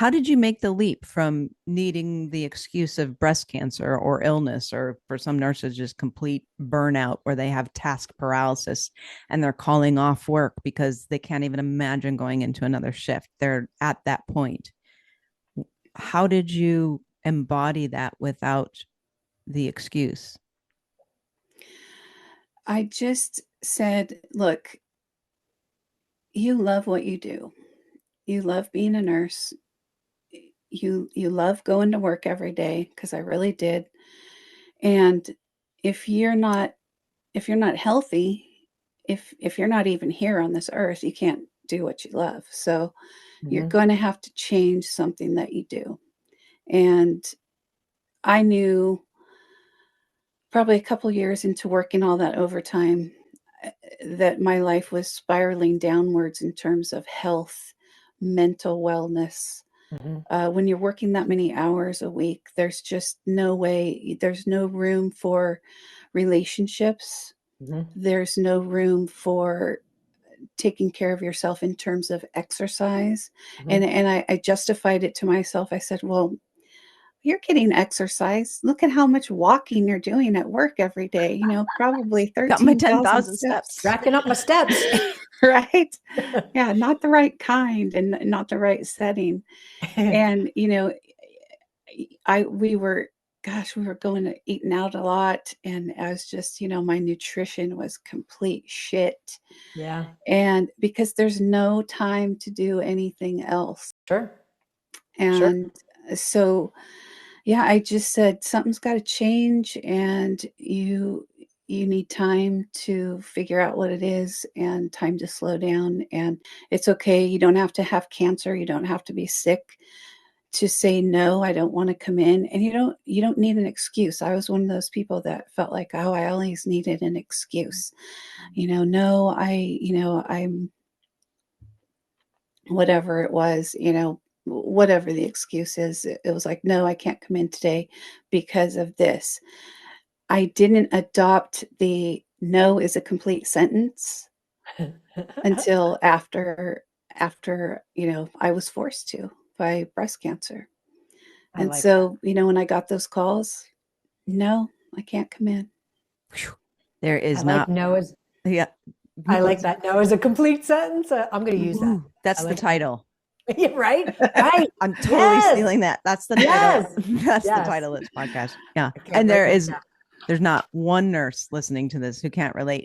How did you make the leap from needing the excuse of breast cancer or illness, or for some nurses, just complete burnout where they have task paralysis and they're calling off work because they can't even imagine going into another shift? They're at that point. How did you embody that without the excuse? I just said, look, you love what you do. You love being a nurse. You love going to work every day, because I really did. And if you're not if you're not healthy, if you're not even here on this earth, you can't do what you love. So you're Mhm. going to have to change something that you do. And I knew probably a couple years into working all that overtime that my life was spiraling downwards in terms of health, mental wellness. Mhm. When you're working that many hours a week, there's just no way, there's no room for relationships. Mhm. There's no room for taking care of yourself in terms of exercise. And Mhm. and I justified it to myself. I said, well, you're getting exercise. Look at how much walking you're doing at work every day, probably Got my 13,000 10,000 steps. steps. Racking up my steps. Right? Yeah, not the right kind and not the right setting. And, I we were gosh, we were going to eating out a lot, and I was just, my nutrition was complete shit. Yeah, And because there's no time to do anything else. sure. Sure. And so, yeah, I just said something's got to change, and you need time to figure out what it is and time to slow down. And it's okay. You don't have to have cancer. You don't have to be sick to say no, I don't want to come in. And you don't need an excuse. I was one of those people that felt like, oh, I always needed an excuse. No, I'm whatever it was, whatever the excuse is. It was like, no, I can't come in today because of this. I didn't adopt the no is a complete sentence until after I was forced to by breast cancer. I And like that. so, when I got those calls, no, I can't come in. There I is like not, no as yeah. I like that no as a complete sentence. I'm going to use that. Ooh, that's I the like title. that. Yeah, right? Right. I'm totally Yes. stealing that. That's the title. Yes. That's the Yes. title of this podcast. Yeah. Okay, And write that down. there's not one nurse listening to this who can't relate